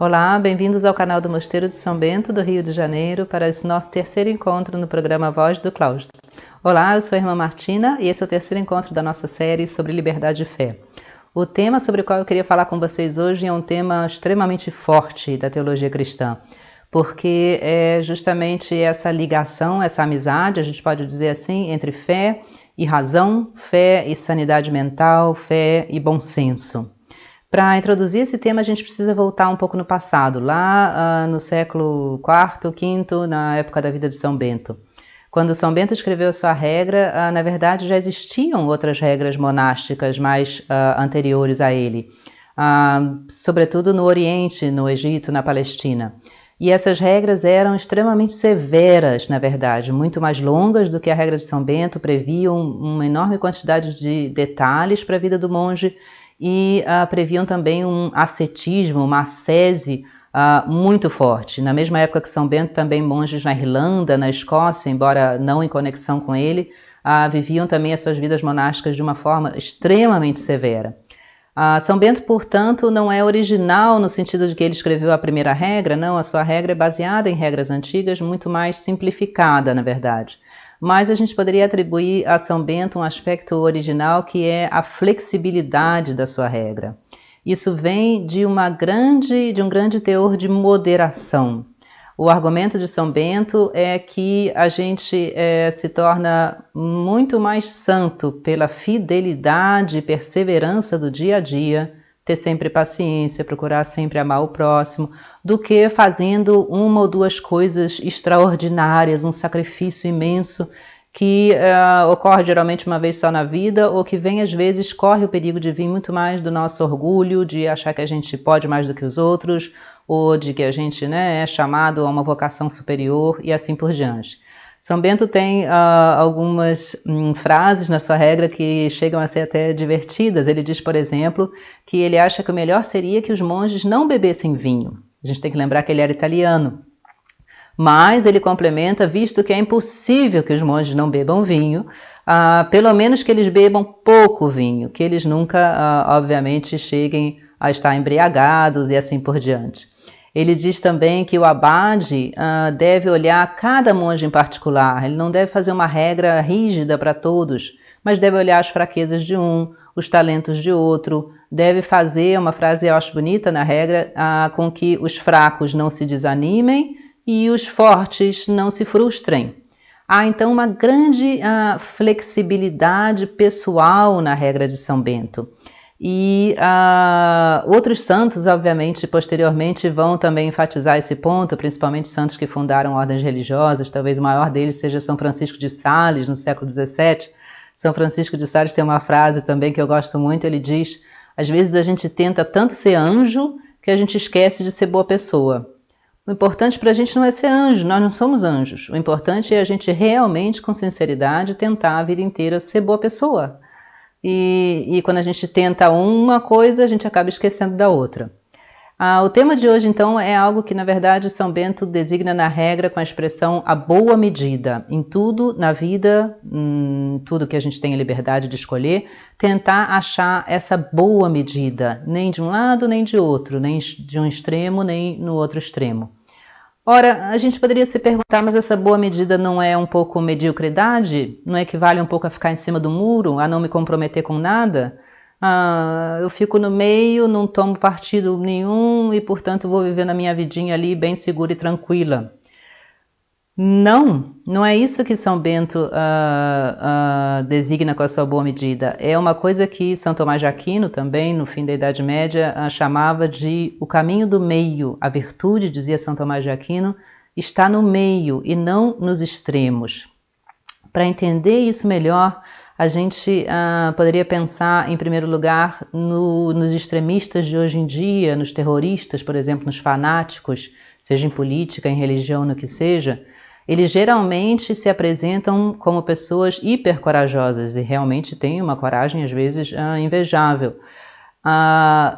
Olá, bem-vindos ao canal do Mosteiro de São Bento, do Rio de Janeiro, para esse nosso terceiro encontro no programa Voz do Claustro. Olá, eu sou a irmã Martina e esse é o terceiro encontro da nossa série sobre liberdade e fé. O tema sobre o qual eu queria falar com vocês hoje é um tema extremamente forte da teologia cristã, porque é justamente essa ligação, essa amizade, a gente pode dizer assim, entre fé e razão, fé e sanidade mental, fé e bom senso. Para introduzir esse tema, a gente precisa voltar um pouco no passado, lá no século IV, V, na época da vida de São Bento. Quando São Bento escreveu a sua regra, na verdade já existiam outras regras monásticas mais anteriores a ele, sobretudo no Oriente, no Egito, na Palestina. E essas regras eram extremamente severas, na verdade, muito mais longas do que a regra de São Bento, previam uma enorme quantidade de detalhes para a vida do monge, e previam também um ascetismo, uma ascese muito forte. Na mesma época que São Bento, também monges na Irlanda, na Escócia, embora não em conexão com ele, viviam também as suas vidas monásticas de uma forma extremamente severa. São Bento, portanto, não é original no sentido de que ele escreveu a primeira regra, não, a sua regra é baseada em regras antigas, muito mais simplificada, na verdade. Mas a gente poderia atribuir a São Bento um aspecto original que é a flexibilidade da sua regra. Isso vem de um grande teor de moderação. O argumento de São Bento é que a gente se torna muito mais santo pela fidelidade e perseverança do dia a dia, ter sempre paciência, procurar sempre amar o próximo, do que fazendo uma ou duas coisas extraordinárias, um sacrifício imenso que ocorre geralmente uma vez só na vida, ou que vem às vezes, corre o perigo de vir muito mais do nosso orgulho, de achar que a gente pode mais do que os outros, ou de que a gente é chamado a uma vocação superior e assim por diante. São Bento tem algumas frases na sua regra que chegam a ser até divertidas. Ele diz, por exemplo, que ele acha que o melhor seria que os monges não bebessem vinho. A gente tem que lembrar que ele era italiano. Mas ele complementa, visto que é impossível que os monges não bebam vinho, pelo menos que eles bebam pouco vinho, que eles nunca, obviamente, cheguem a estar embriagados e assim por diante. Ele diz também que o abade deve olhar cada monge em particular, ele não deve fazer uma regra rígida para todos, mas deve olhar as fraquezas de um, os talentos de outro, deve fazer, uma frase eu acho bonita na regra, com que os fracos não se desanimem e os fortes não se frustrem. Há então uma grande flexibilidade pessoal na regra de São Bento. E outros santos, obviamente, posteriormente vão também enfatizar esse ponto, principalmente santos que fundaram ordens religiosas. Talvez o maior deles seja São Francisco de Sales, no século XVII. São Francisco de Sales tem uma frase também que eu gosto muito, ele diz: às vezes a gente tenta tanto ser anjo que a gente esquece de ser boa pessoa. O importante para a gente não é ser anjo, nós não somos anjos. O importante é a gente realmente, com sinceridade, tentar a vida inteira ser boa pessoa. E quando a gente tenta uma coisa, a gente acaba esquecendo da outra. O tema de hoje, então, é algo que, na verdade, São Bento designa na regra com a expressão a boa medida. Em tudo na vida, tudo que a gente tem a liberdade de escolher, tentar achar essa boa medida, nem de um lado nem de outro, nem de um extremo nem no outro extremo. Ora, a gente poderia se perguntar, mas essa boa medida não é um pouco mediocridade? Não equivale um pouco a ficar em cima do muro, a não me comprometer com nada? Eu fico no meio, não tomo partido nenhum e, portanto, vou viver na minha vidinha ali bem segura e tranquila. Não é isso que São Bento designa com a sua boa medida. É uma coisa que São Tomás de Aquino também, no fim da Idade Média, chamava de o caminho do meio. A virtude, dizia São Tomás de Aquino, está no meio e não nos extremos. Para entender isso melhor, a gente poderia pensar, em primeiro lugar, nos extremistas de hoje em dia, nos terroristas, por exemplo, nos fanáticos, seja em política, em religião, no que seja. Eles geralmente se apresentam como pessoas hipercorajosas e realmente têm uma coragem, às vezes, invejável.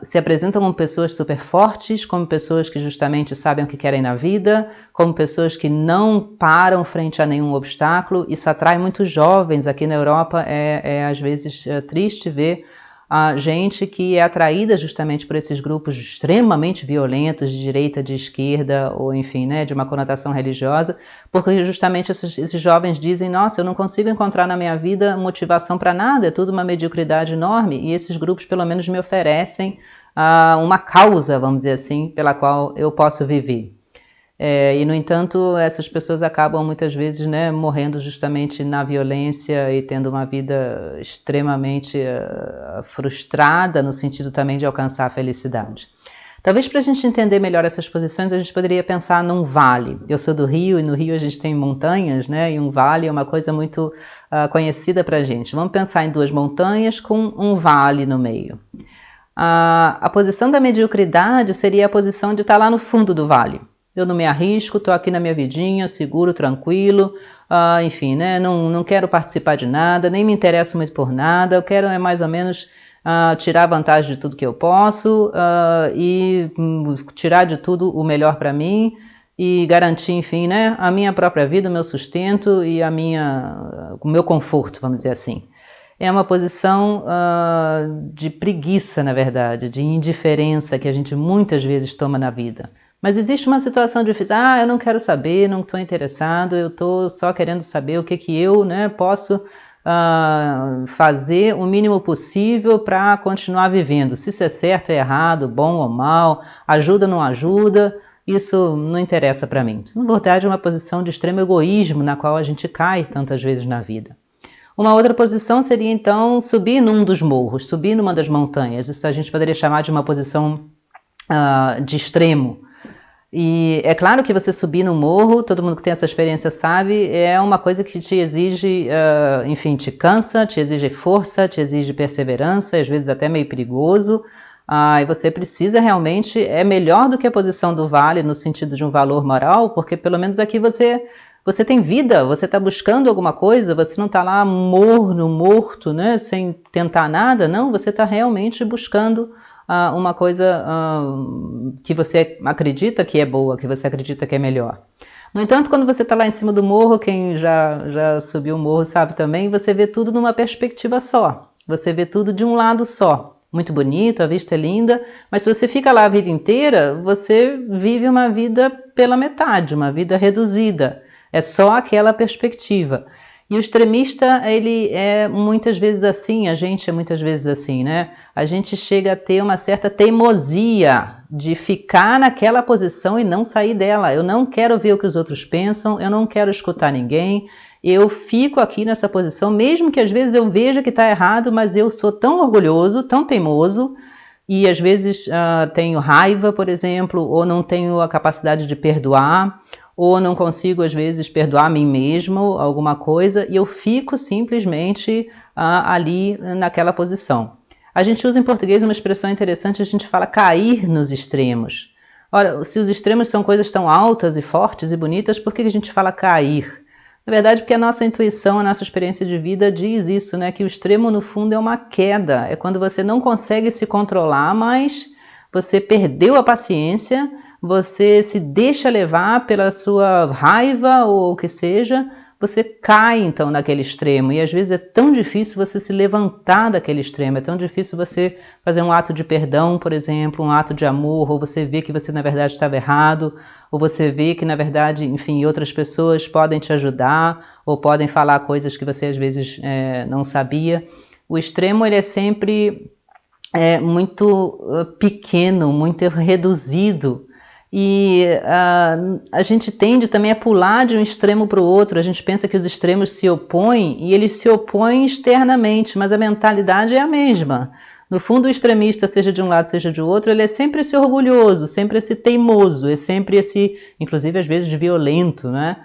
Se apresentam como pessoas super fortes, como pessoas que justamente sabem o que querem na vida, como pessoas que não param frente a nenhum obstáculo. Isso atrai muitos jovens. Aqui na Europa às vezes triste ver a gente que é atraída justamente por esses grupos extremamente violentos, de direita, de esquerda, ou enfim, né, de uma conotação religiosa, porque justamente esses jovens dizem, nossa, eu não consigo encontrar na minha vida motivação para nada, é tudo uma mediocridade enorme, e esses grupos pelo menos me oferecem uma causa, vamos dizer assim, pela qual eu posso viver. E, no entanto, essas pessoas acabam muitas vezes, né, morrendo justamente na violência e tendo uma vida extremamente frustrada no sentido também de alcançar a felicidade. Talvez para a gente entender melhor essas posições, a gente poderia pensar num vale. Eu sou do Rio e no Rio a gente tem montanhas, né, e um vale é uma coisa muito conhecida para a gente. Vamos pensar em duas montanhas com um vale no meio. A posição da mediocridade seria a posição de estar lá no fundo do vale. Eu não me arrisco, estou aqui na minha vidinha, seguro, tranquilo, enfim, né? Não quero participar de nada, nem me interesso muito por nada, eu quero mais ou menos tirar vantagem de tudo que eu posso e tirar de tudo o melhor para mim e garantir, enfim, né, a minha própria vida, o meu sustento e o meu conforto, vamos dizer assim. É uma posição de preguiça, na verdade, de indiferença que a gente muitas vezes toma na vida. Mas existe uma situação difícil, eu não quero saber, não estou interessado, eu estou só querendo saber o que eu, né, posso fazer o mínimo possível para continuar vivendo. Se isso é certo ou errado, bom ou mal, ajuda ou não ajuda, isso não interessa para mim. Isso, na verdade, é uma posição de extremo egoísmo na qual a gente cai tantas vezes na vida. Uma outra posição seria, então, subir num dos morros, subir numa das montanhas. Isso a gente poderia chamar de uma posição de extremo. E é claro que você subir no morro, todo mundo que tem essa experiência sabe, é uma coisa que te exige, enfim, te cansa, te exige força, te exige perseverança, às vezes até meio perigoso, e você precisa realmente, é melhor do que a posição do vale no sentido de um valor moral, porque pelo menos aqui você tem vida, você está buscando alguma coisa, você não está lá morno, morto, né, sem tentar nada, não, você está realmente buscando uma coisa que você acredita que é boa, que você acredita que é melhor. No entanto, quando você está lá em cima do morro, quem já subiu o morro sabe também, você vê tudo numa perspectiva só, você vê tudo de um lado só. Muito bonito, a vista é linda, mas se você fica lá a vida inteira, você vive uma vida pela metade, uma vida reduzida. É só aquela perspectiva. E o extremista, ele é muitas vezes assim, a gente é muitas vezes assim, né? A gente chega a ter uma certa teimosia de ficar naquela posição e não sair dela. Eu não quero ver o que os outros pensam, eu não quero escutar ninguém, eu fico aqui nessa posição, mesmo que às vezes eu veja que está errado, mas eu sou tão orgulhoso, tão teimoso, e às vezes tenho raiva, por exemplo, ou não tenho a capacidade de perdoar, ou não consigo, às vezes, perdoar a mim mesmo, alguma coisa, e eu fico simplesmente ali naquela posição. A gente usa em português uma expressão interessante, a gente fala cair nos extremos. Ora, se os extremos são coisas tão altas e fortes e bonitas, por que a gente fala cair? Na verdade, porque a nossa intuição, a nossa experiência de vida diz isso, né? Que o extremo, no fundo, é uma queda, é quando você não consegue se controlar, mas você perdeu a paciência, você se deixa levar pela sua raiva ou o que seja, você cai então naquele extremo e às vezes é tão difícil você se levantar daquele extremo, é tão difícil você fazer um ato de perdão, por exemplo, um ato de amor, ou você vê que você na verdade estava errado, ou você vê que na verdade, enfim, outras pessoas podem te ajudar ou podem falar coisas que você às vezes não sabia. O extremo ele é sempre muito pequeno, muito reduzido. E a gente tende também a pular de um extremo para o outro, a gente pensa que os extremos se opõem e eles se opõem externamente, mas a mentalidade é a mesma. No fundo, o extremista, seja de um lado, seja de outro, ele é sempre esse orgulhoso, sempre esse teimoso, é sempre esse, inclusive às vezes violento, né?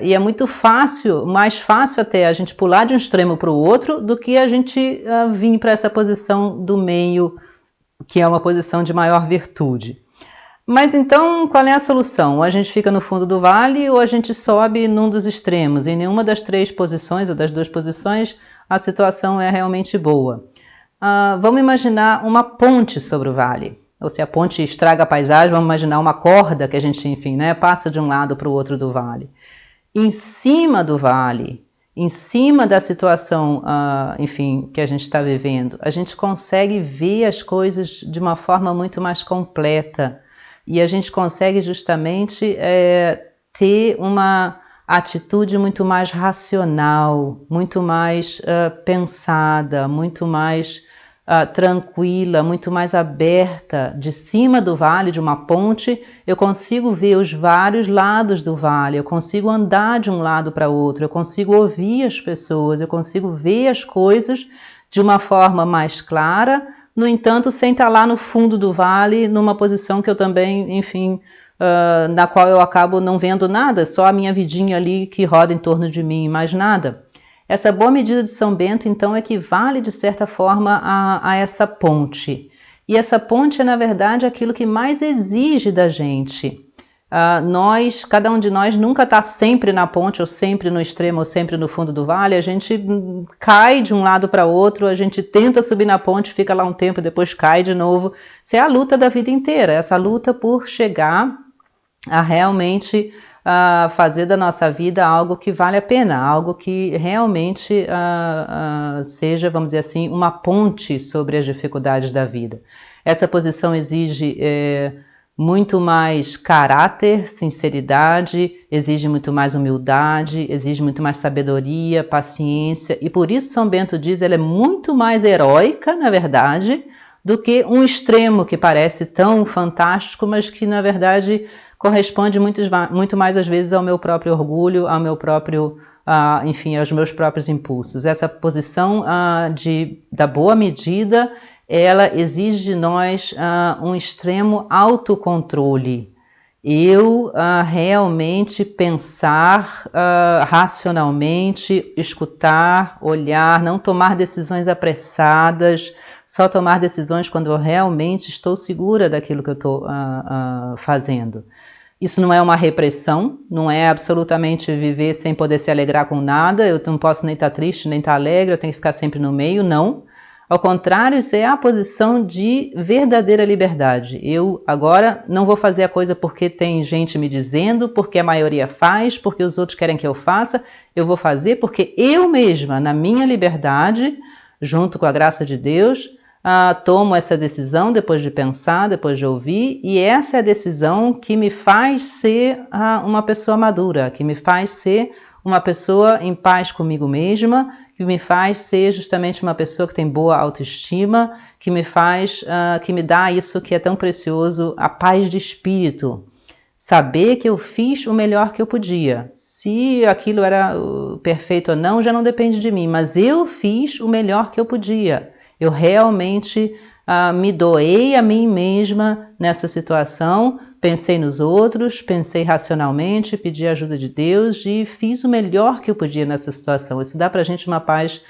E é muito fácil, mais fácil até a gente pular de um extremo para o outro do que a gente vir para essa posição do meio, que é uma posição de maior virtude. Mas então, qual é a solução? Ou a gente fica no fundo do vale ou a gente sobe num dos extremos. Em nenhuma das três posições ou das duas posições a situação é realmente boa. Vamos imaginar uma ponte sobre o vale. Ou se a ponte estraga a paisagem, vamos imaginar uma corda que a gente, enfim, né, passa de um lado para o outro do vale. Em cima do vale em cima da situação, enfim, que a gente está vivendo, a gente consegue ver as coisas de uma forma muito mais completa e a gente consegue justamente ter uma atitude muito mais racional, muito mais pensada, muito mais tranquila, muito mais aberta. De cima do vale, de uma ponte, eu consigo ver os vários lados do vale, eu consigo andar de um lado para outro, eu consigo ouvir as pessoas, eu consigo ver as coisas de uma forma mais clara, no entanto, sem estar lá no fundo do vale, numa posição que eu também, enfim, na qual eu acabo não vendo nada, só a minha vidinha ali que roda em torno de mim, mais nada. Essa boa medida de São Bento, então, equivale, de certa forma, a essa ponte. E essa ponte é, na verdade, aquilo que mais exige da gente. Cada um de nós nunca está sempre na ponte, ou sempre no extremo, ou sempre no fundo do vale. A gente cai de um lado para outro, a gente tenta subir na ponte, fica lá um tempo, depois cai de novo. Isso é a luta da vida inteira, essa luta por chegar a realmente fazer da nossa vida algo que vale a pena, algo que realmente seja, vamos dizer assim, uma ponte sobre as dificuldades da vida. Essa posição exige muito mais caráter, sinceridade, exige muito mais humildade, exige muito mais sabedoria, paciência, e por isso São Bento diz, ela é muito mais heróica, na verdade, do que um extremo que parece tão fantástico, mas que, na verdade, corresponde muito mais, às vezes, ao meu próprio orgulho, ao meu próprio, enfim, aos meus próprios impulsos. Essa posição da boa medida, ela exige de nós um extremo autocontrole. Eu realmente pensar racionalmente, escutar, olhar, não tomar decisões apressadas, só tomar decisões quando eu realmente estou segura daquilo que eu estou fazendo. Isso não é uma repressão, não é absolutamente viver sem poder se alegrar com nada, eu não posso nem estar triste, nem estar alegre, eu tenho que ficar sempre no meio, não. Ao contrário, isso é a posição de verdadeira liberdade. Eu agora não vou fazer a coisa porque tem gente me dizendo, porque a maioria faz, porque os outros querem que eu faça. Eu vou fazer porque eu mesma, na minha liberdade, junto com a graça de Deus, tomo essa decisão depois de pensar, depois de ouvir, e essa é a decisão que me faz ser uma pessoa madura, que me faz ser uma pessoa em paz comigo mesma, que me faz ser justamente uma pessoa que tem boa autoestima, que me dá isso que é tão precioso, a paz de espírito. Saber que eu fiz o melhor que eu podia. Se aquilo era perfeito ou não, já não depende de mim, mas eu fiz o melhor que eu podia. Eu realmente me doei a mim mesma nessa situação, pensei nos outros, pensei racionalmente, pedi a ajuda de Deus e fiz o melhor que eu podia nessa situação. Isso dá para a gente uma paz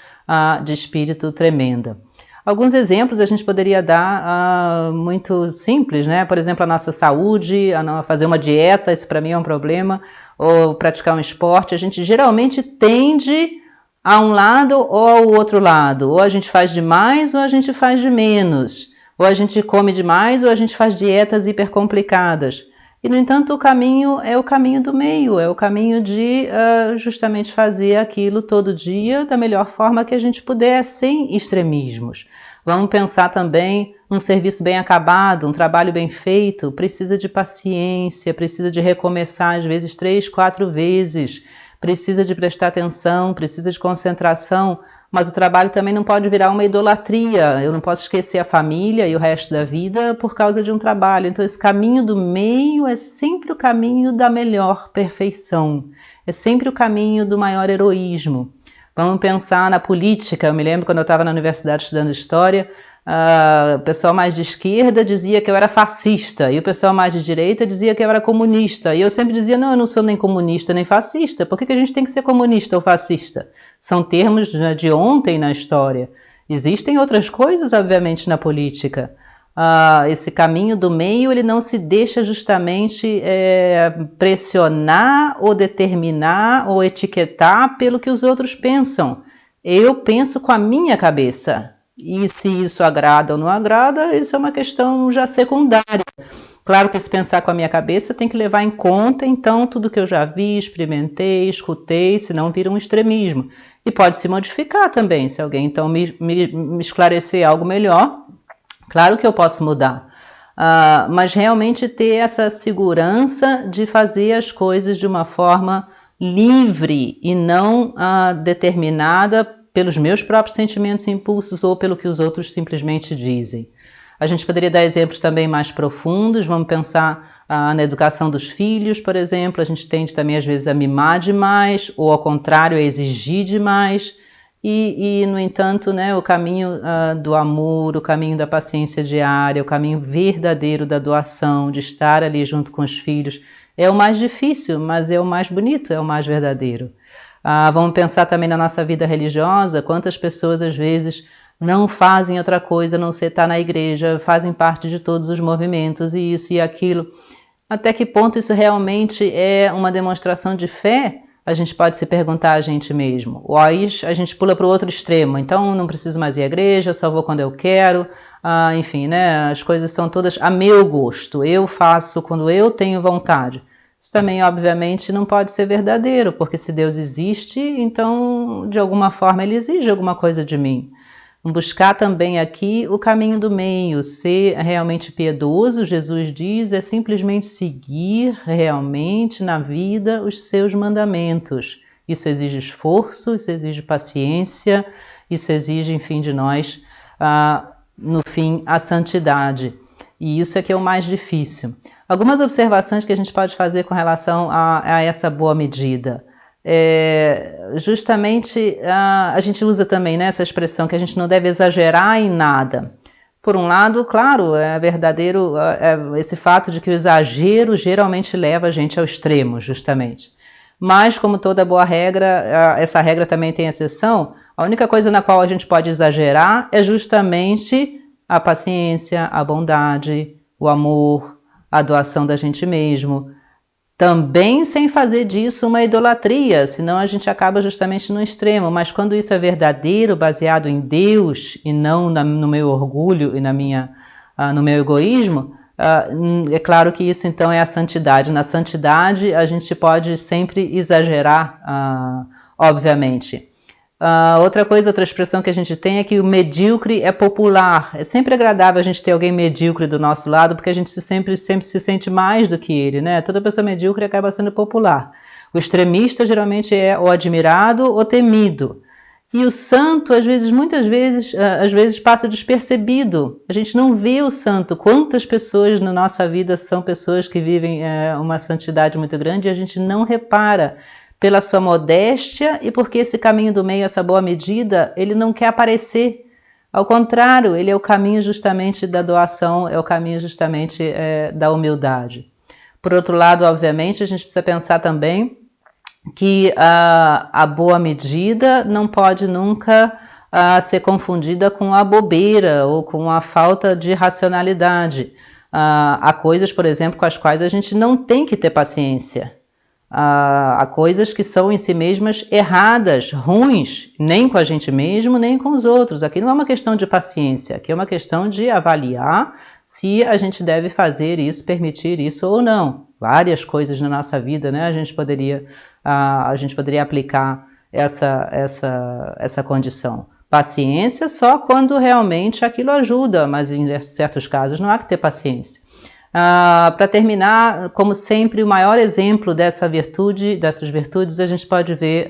de espírito tremenda. Alguns exemplos a gente poderia dar muito simples, né? Por exemplo, a nossa saúde, fazer uma dieta, isso para mim é um problema, ou praticar um esporte. A gente geralmente tende a um lado ou ao outro lado, ou a gente faz de mais ou a gente faz de menos, ou a gente come demais ou a gente faz dietas hipercomplicadas. E, no entanto, o caminho é o caminho do meio, é o caminho de justamente fazer aquilo todo dia da melhor forma que a gente puder, sem extremismos. Vamos pensar também num serviço bem acabado, um trabalho bem feito, precisa de paciência, precisa de recomeçar às vezes 3, 4 vezes, precisa de prestar atenção, precisa de concentração, mas o trabalho também não pode virar uma idolatria. Eu não posso esquecer a família e o resto da vida por causa de um trabalho. Então esse caminho do meio é sempre o caminho da melhor perfeição, é sempre o caminho do maior heroísmo. Vamos pensar na política. Eu me lembro quando eu estava na universidade estudando História, o pessoal mais de esquerda dizia que eu era fascista e o pessoal mais de direita dizia que eu era comunista. E eu sempre dizia, não, eu não sou nem comunista nem fascista. Por que a gente tem que ser comunista ou fascista? São termos de ontem na história. Existem outras coisas, obviamente, na política. Esse caminho do meio, ele não se deixa justamente pressionar ou determinar ou etiquetar pelo que os outros pensam. Eu penso com a minha cabeça. E se isso agrada ou não agrada, isso é uma questão já secundária. Claro que se pensar com a minha cabeça tem que levar em conta, então, tudo que eu já vi, experimentei, escutei, senão vira um extremismo. E pode se modificar também, se alguém então me esclarecer algo melhor, claro que eu posso mudar. Mas realmente ter essa segurança de fazer as coisas de uma forma livre e não determinada pelos meus próprios sentimentos e impulsos ou pelo que os outros simplesmente dizem. A gente poderia dar exemplos também mais profundos, vamos pensar na educação dos filhos, por exemplo, a gente tende também às vezes a mimar demais, ou ao contrário, a exigir demais, e no entanto, né, o caminho do amor, o caminho da paciência diária, o caminho verdadeiro da doação, de estar ali junto com os filhos, é o mais difícil, mas é o mais bonito, é o mais verdadeiro. Vamos pensar também na nossa vida religiosa, quantas pessoas às vezes não fazem outra coisa a não ser estar na igreja, fazem parte de todos os movimentos, e isso e aquilo. Até que ponto isso realmente é uma demonstração de fé? A gente pode se perguntar a gente mesmo. Ou aí a gente pula para o outro extremo, então não preciso mais ir à igreja, só vou quando eu quero. Enfim, né? As coisas são todas a meu gosto, eu faço quando eu tenho vontade. Isso também, obviamente, não pode ser verdadeiro, porque se Deus existe, então, de alguma forma, Ele exige alguma coisa de mim. Buscar também aqui o caminho do meio, ser realmente piedoso, Jesus diz, é simplesmente seguir realmente na vida os seus mandamentos. Isso exige esforço, isso exige paciência, isso exige, enfim, de nós, no fim, a santidade. E isso é que é o mais difícil. Algumas observações que a gente pode fazer com relação a essa boa medida. Justamente a gente usa também, né, essa expressão que a gente não deve exagerar em nada. Por um lado, claro, é verdadeiro esse fato de que o exagero geralmente leva a gente ao extremo, justamente. Mas, como toda boa regra, essa regra também tem exceção. A única coisa na qual a gente pode exagerar é justamente a paciência, a bondade, o amor, a doação da gente mesmo. Também sem fazer disso uma idolatria, senão a gente acaba justamente no extremo. Mas quando isso é verdadeiro, baseado em Deus e não no meu orgulho e no meu egoísmo, é claro que isso então é a santidade. Na santidade a gente pode sempre exagerar, obviamente. Outra expressão que a gente tem é que o medíocre é popular. É sempre agradável a gente ter alguém medíocre do nosso lado, porque a gente sempre se sente mais do que ele, né? Toda pessoa medíocre acaba sendo popular. O extremista geralmente é ou admirado ou temido. E o santo, muitas vezes passa despercebido. A gente não vê o santo. Quantas pessoas na nossa vida são pessoas que vivem uma santidade muito grande e a gente não repara. Pela sua modéstia e porque esse caminho do meio, essa boa medida, ele não quer aparecer. Ao contrário, ele é o caminho justamente da doação, é o caminho justamente da humildade. Por outro lado, obviamente, a gente precisa pensar também que a boa medida não pode nunca ser confundida com a bobeira ou com a falta de racionalidade. Há coisas, por exemplo, com as quais a gente não tem que ter paciência. Há coisas que são em si mesmas erradas, ruins, nem com a gente mesmo, nem com os outros. Aqui não é uma questão de paciência, aqui é uma questão de avaliar se a gente deve fazer isso, permitir isso ou não. Várias coisas na nossa vida, né? A gente poderia aplicar essa condição. Paciência só quando realmente aquilo ajuda, mas em certos casos não há que ter paciência. Para terminar, como sempre, o maior exemplo dessas virtudes a gente pode ver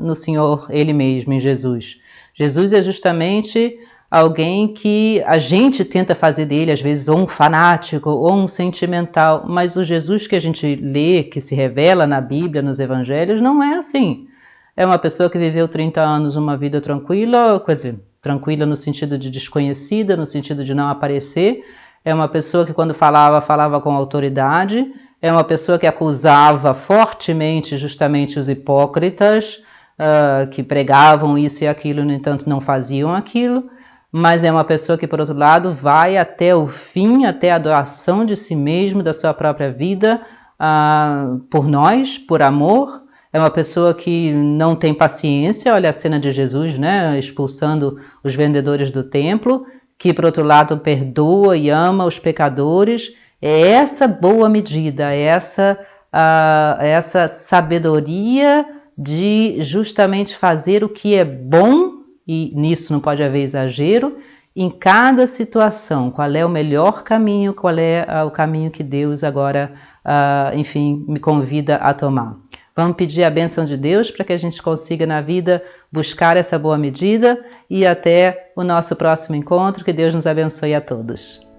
no Senhor, Ele mesmo, em Jesus. Jesus é justamente alguém que a gente tenta fazer dele, às vezes, ou um fanático, ou um sentimental, mas o Jesus que a gente lê, que se revela na Bíblia, nos Evangelhos, não é assim. É uma pessoa que viveu 30 anos uma vida tranquila, quer dizer, tranquila no sentido de desconhecida, no sentido de não aparecer. É uma pessoa que quando falava com autoridade. É uma pessoa que acusava fortemente justamente os hipócritas, que pregavam isso e aquilo, no entanto não faziam aquilo. Mas é uma pessoa que, por outro lado, vai até o fim, até a doação de si mesmo, da sua própria vida, por nós, por amor. É uma pessoa que não tem paciência, olha a cena de Jesus, né, expulsando os vendedores do templo, que, por outro lado, perdoa e ama os pecadores É essa boa medida, essa sabedoria de justamente fazer o que é bom, e nisso não pode haver exagero, em cada situação. Qual é o melhor caminho, qual é o caminho que Deus agora, enfim, me convida a tomar. Vamos pedir a bênção de Deus para que a gente consiga na vida buscar essa boa medida, e até o nosso próximo encontro. Que Deus nos abençoe a todos.